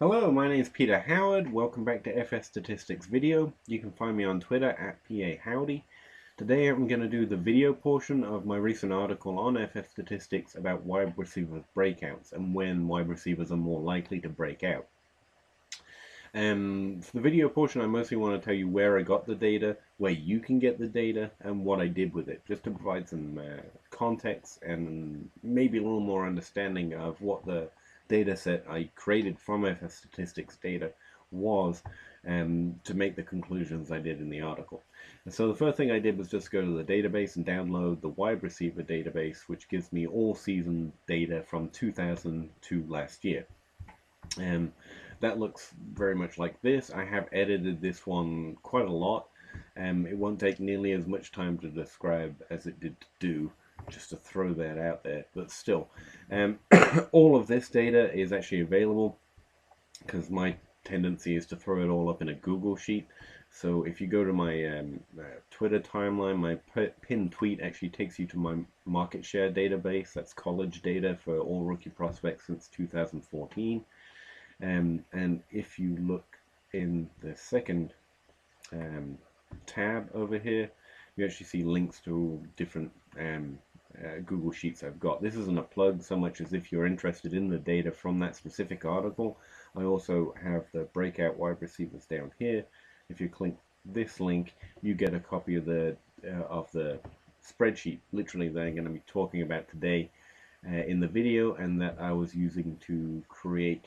Hello, my name is Peter Howard. Welcome back to FS Statistics video. You can find me on Twitter at PAHowdy. Today I'm going to do the video portion of my recent article on FS Statistics about wide receivers breakouts and when wide receivers are more likely to break out. For the video portion, I mostly want to tell you where I got the data, where you can get the data, and what I did with it, just to provide some context and maybe a little more understanding of what the data set I created from FS Statistics data was, to make the conclusions I did in the article. And so the first thing I did was just go to the database and download the wide receiver database, which gives me all season data from 2000 to last year. That looks very much like this. I have edited this one quite a lot. It won't take nearly as much time to describe as it did to do, just to throw that out there, but still. All of this data is actually available because my tendency is to throw it all up in a Google Sheet. So if you go to my Twitter timeline, my pinned tweet actually takes you to my market share database. That's college data for all rookie prospects since 2014. And if you look in the second tab over here, you actually see links to different Google Sheets I've got. This isn't a plug so much as if you're interested in the data from that specific article. I also have the breakout wide receivers down here. If you click this link, you get a copy of the spreadsheet, literally, that I'm going to be talking about today in the video, and that I was using to create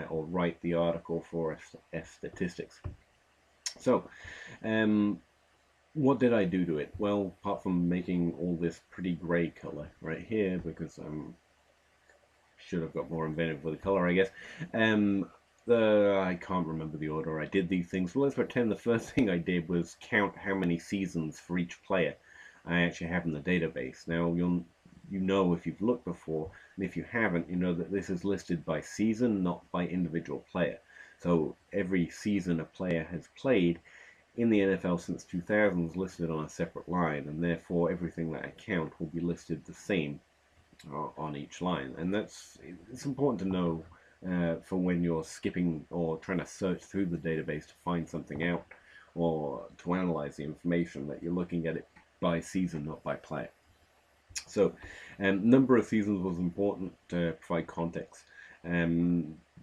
or write the article for F Statistics. So, what did I do to it? Well, apart from making all this pretty gray color right here, because I should have got more inventive with the color, I guess. I can't remember the order I did these things. Well, let's pretend the first thing I did was count how many seasons for each player I actually have in the database. Now, you know if you've looked before, and if you haven't, you know that this is listed by season, not by individual player. So every season a player has played in the NFL since 2000 is listed on a separate line, and therefore everything that I count will be listed the same on each line. And it's important to know for when you're skipping or trying to search through the database to find something out or to analyze the information, that you're looking at it by season, not by player. So, number of seasons was important to provide context,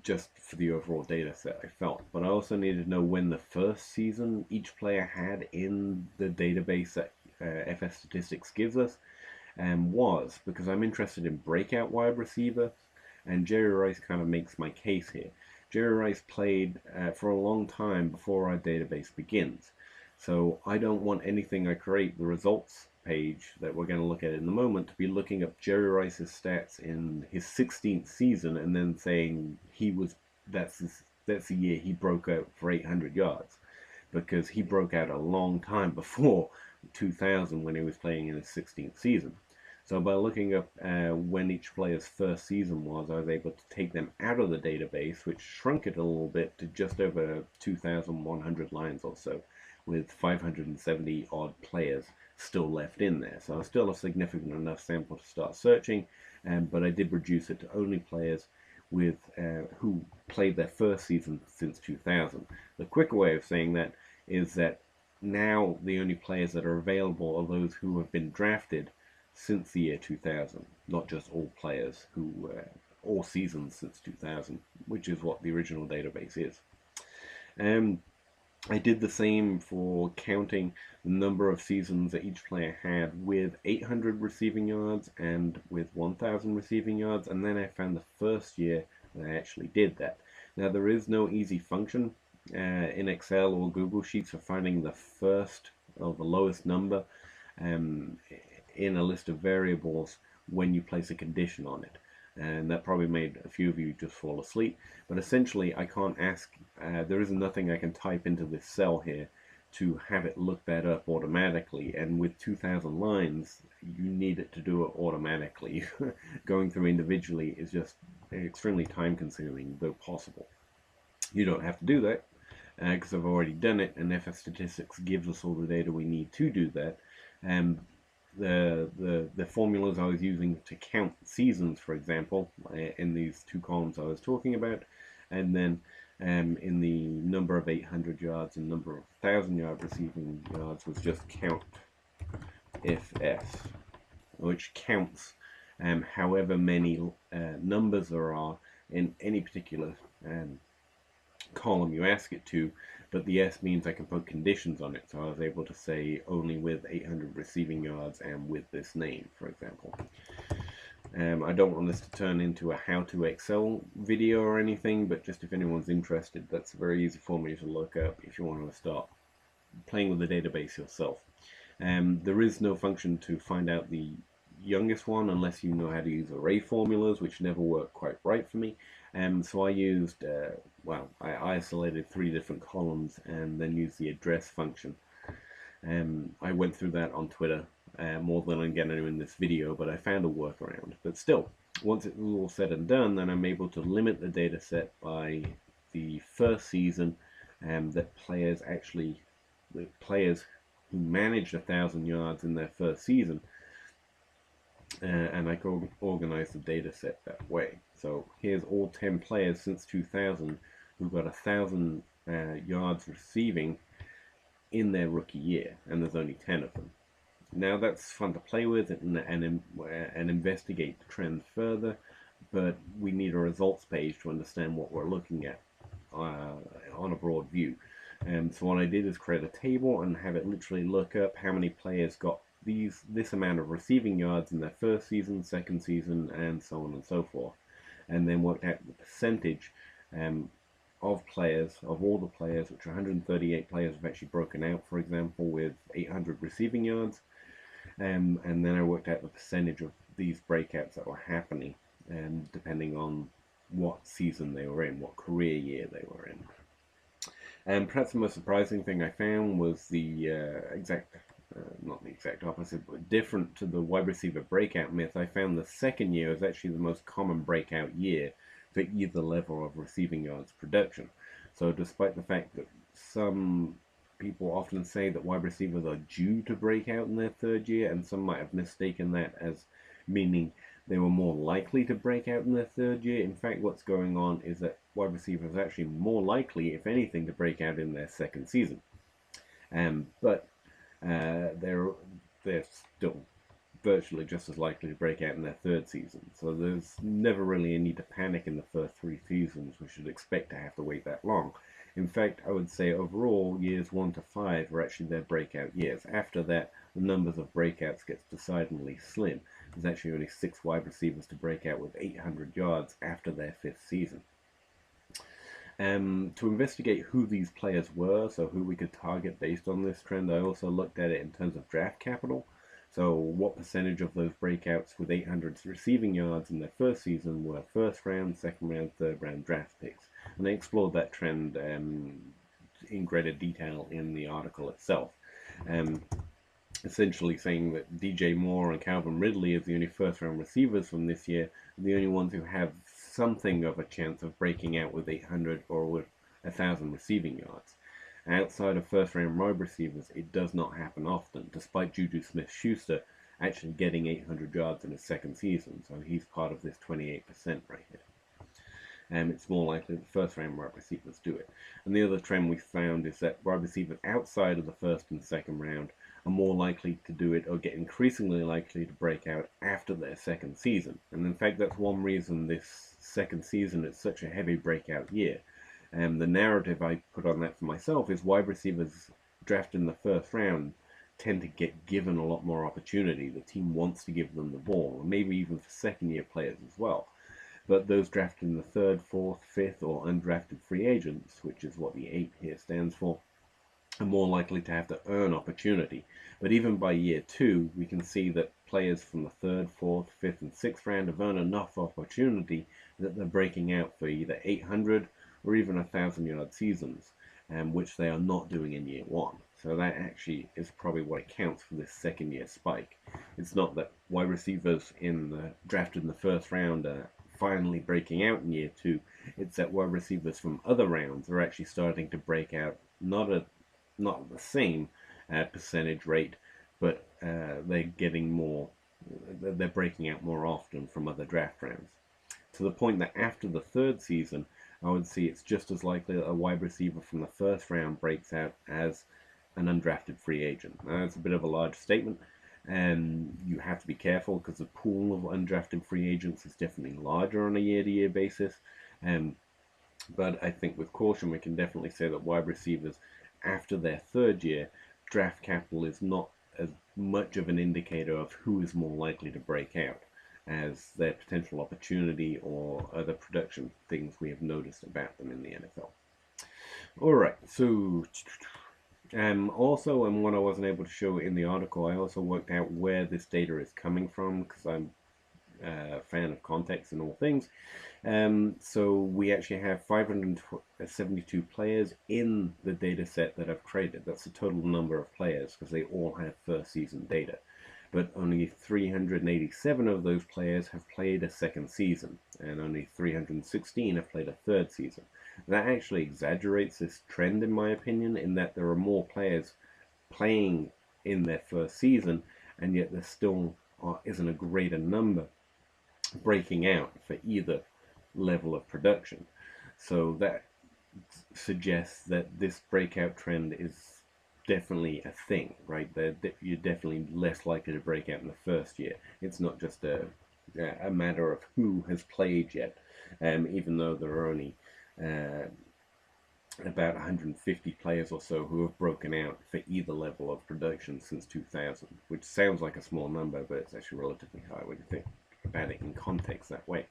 just for the overall data set, I felt. But I also needed to know when the first season each player had in the database that FS Statistics gives us was, because I'm interested in breakout wide receiver, and Jerry Rice kind of makes my case here. Jerry Rice played for a long time before our database begins. So I don't want anything I create, the results page that we're going to look at in a moment, to be looking up Jerry Rice's stats in his 16th season and then saying that's the year he broke out for 800 yards, because he broke out a long time before 2000 when he was playing in his 16th season. So by looking up when each player's first season was, I was able to take them out of the database, which shrunk it a little bit to just over 2,100 lines or so, with 570 odd players still left in there. So still a significant enough sample to start searching, but I did reduce it to only players with who played their first season since 2000. The quicker way of saying that is that now the only players that are available are those who have been drafted since the year 2000, not just all players who all seasons since 2000, which is what the original database is. I did the same for counting the number of seasons that each player had with 800 receiving yards and with 1,000 receiving yards, and then I found the first year that I actually did that. Now, there is no easy function in Excel or Google Sheets for finding the first or the lowest number in a list of variables when you place a condition on it. And that probably made a few of you just fall asleep. But essentially, I can't ask, there is nothing I can type into this cell here to have it look that up automatically. And with 2,000 lines, you need it to do it automatically. Going through individually is just extremely time consuming, though possible. You don't have to do that, because I've already done it, and FS Statistics gives us all the data we need to do that. The formulas I was using to count seasons, for example, in these two columns I was talking about, And then in the number of 800 yards and number of 1,000-yard receiving yards was just count if s, which counts however many numbers there are in any particular column you ask it to, but the S means I can put conditions on it. So I was able to say only with 800 receiving yards and with this name, for example. I don't want this to turn into a how to Excel video or anything, but just if anyone's interested, that's a very easy for me to look up if you want to start playing with the database yourself. There is no function to find out the youngest one unless you know how to use array formulas, which never worked quite right for me. So I used, I isolated 3 different columns and then used the address function. I went through that on Twitter more than I'm going to in this video, but I found a workaround. But still, once it's all said and done, then I'm able to limit the data set by the first season that players who managed 1,000 yards in their first season, and I can organize the data set that way. So here's all 10 players since 2000 who got 1,000 yards receiving in their rookie year, and there's only 10 of them. Now that's fun to play with and investigate the trend further, but we need a results page to understand what we're looking at on a broad view. So what I did is create a table and have it literally look up how many players got this amount of receiving yards in their first season, second season, and so on and so forth, and then worked out the percentage of all the players, which 138 players have actually broken out, for example, with 800 receiving yards, and then I worked out the percentage of these breakouts that were happening, depending on what season they were in, what career year they were in. And perhaps the most surprising thing I found was the not the exact opposite, but different to the wide receiver breakout myth. I found the second year is actually the most common breakout year for either level of receiving yards production. So despite the fact that some people often say that wide receivers are due to break out in their third year, and some might have mistaken that as meaning they were more likely to break out in their third year. In fact, what's going on is that wide receivers are actually more likely, if anything, to break out in their second season. But they're still virtually just as likely to break out in their third season. So there's never really a need to panic in the first 3 seasons. We should expect to have to wait that long. In fact, I would say overall, years 1 to 5 are actually their breakout years. After that, the numbers of breakouts gets decidedly slim. There's actually only 6 wide receivers to break out with 800 yards after their 5th season. To investigate who these players were, so who we could target based on this trend, I also looked at it in terms of draft capital. So what percentage of those breakouts with 800 receiving yards in their first season were first round, second round, third round draft picks? And they explored that trend in greater detail in the article itself. Essentially saying that DJ Moore and Calvin Ridley as the only first round receivers from this year are the only ones who have something of a chance of breaking out with 800 or with 1,000 receiving yards. Outside of first round wide receivers, it does not happen often, despite Juju Smith-Schuster actually getting 800 yards in his second season, so he's part of this 28% right here. It's more likely that first round wide receivers do it. And the other trend we found is that wide receivers outside of the first and second round are more likely to do it or get increasingly likely to break out after their second season. And in fact, that's one reason this second season is such a heavy breakout year. The narrative I put on that for myself is wide receivers drafted in the first round tend to get given a lot more opportunity. The team wants to give them the ball, and maybe even for second year players as well. But those drafted in the third, fourth, fifth, or undrafted free agents, which is what the 8 here stands for, are more likely to have to earn opportunity. But even by year 2, we can see that players from the third, fourth, fifth, and sixth round have earned enough opportunity that they're breaking out for either 800 or even 1,000-yard seasons, which they are not doing in year 1. So that actually is probably what accounts for this second-year spike. It's not that wide receivers drafted in the first round are finally breaking out in year 2. It's that wide receivers from other rounds are actually starting to break out, not at the same percentage rate, but they're breaking out more often from other draft rounds. To the point that after the third season, I would see it's just as likely that a wide receiver from the first round breaks out as an undrafted free agent. Now, that's a bit of a large statement, and you have to be careful because the pool of undrafted free agents is definitely larger on a year-to-year basis. But I think with caution, we can definitely say that wide receivers, after their third year, draft capital is not as much of an indicator of who is more likely to break out as their potential opportunity or other production things we have noticed about them in the NFL. All right, so also, and what I wasn't able to show in the article, I also worked out where this data is coming from because I'm a fan of context in all things. So we actually have 572 players in the data set that I've created. That's the total number of players because they all have first season data. But only 387 of those players have played a second season, and only 316 have played a third season. That actually exaggerates this trend, in my opinion, in that there are more players playing in their first season, and yet there still isn't a greater number breaking out for either level of production. So that suggests that this breakout trend is definitely a thing, right? You're definitely less likely to break out in the first year. It's not just a matter of who has played yet, even though there are only about 150 players or so who have broken out for either level of production since 2000, which sounds like a small number, but it's actually relatively high when you think about it in context that way.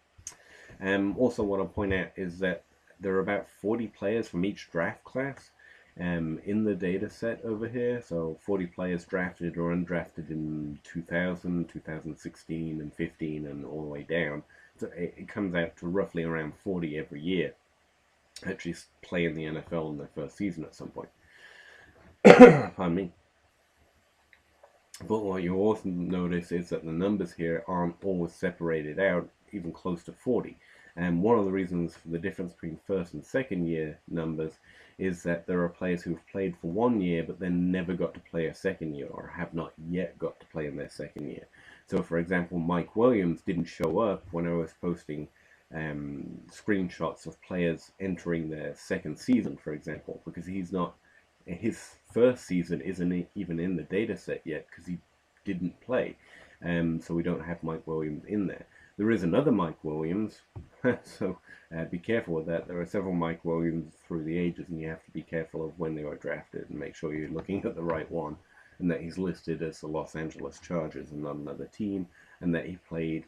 Also, what I'll point out is that there are about 40 players from each draft class in the data set over here. So 40 players drafted or undrafted in 2000, 2016, and 15, and all the way down. So it comes out to roughly around 40 every year actually play in the NFL in their first season at some point. Pardon me. But what you also notice is that the numbers here aren't always separated out, even close to 40. And one of the reasons for the difference between first and second year numbers is that there are players who've played for 1 year but then never got to play a second year or have not yet got to play in their second year. So for example, Mike Williams didn't show up when I was posting screenshots of players entering their second season, for example, because his first season isn't even in the data set yet because he didn't play. So we don't have Mike Williams in there. There is another Mike Williams, so be careful with that. There are several Mike Williams through the ages, and you have to be careful of when they were drafted and make sure you're looking at the right one, and that he's listed as the Los Angeles Chargers and not another team, and that he played,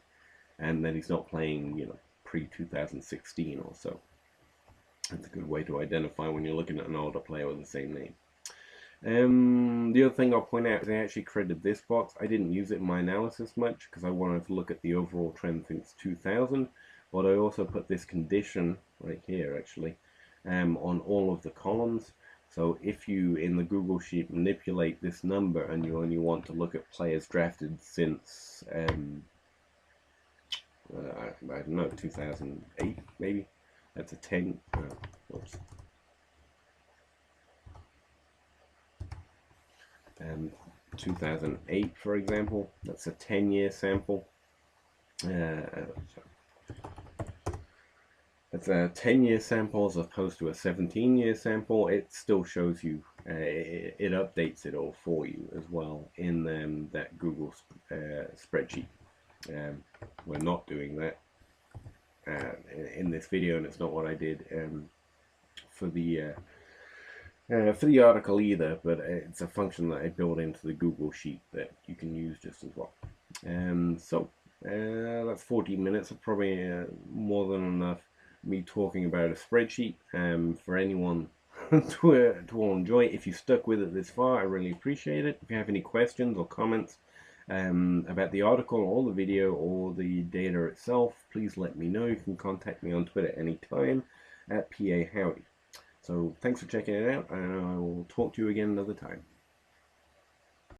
and that he's not playing, pre-2016 or so. That's a good way to identify when you're looking at an older player with the same name. The other thing I'll point out is I actually created this box. I didn't use it in my analysis much because I wanted to look at the overall trend since 2000, but I also put this condition right here actually on all of the columns. So if you in the Google Sheet manipulate this number and you only want to look at players drafted since I don't know, 2008 maybe. That's a 10. Whoops. 2008, for example. That's a 10-year sample. That's a 10-year sample as opposed to a 17-year sample. It still shows you, it updates it all for you as well in that Google spreadsheet. We're not doing that in this video, and it's not what I did for the article either, but it's a function that I built into the Google Sheet that you can use just as well. So that's 14 minutes of probably more than enough me talking about a spreadsheet for anyone to all enjoy. If you stuck with it this far, I really appreciate it. If you have any questions or comments about the article or the video or the data itself, please let me know. You can contact me on Twitter anytime at PA Howdy. So thanks for checking it out, and I will talk to you again another time.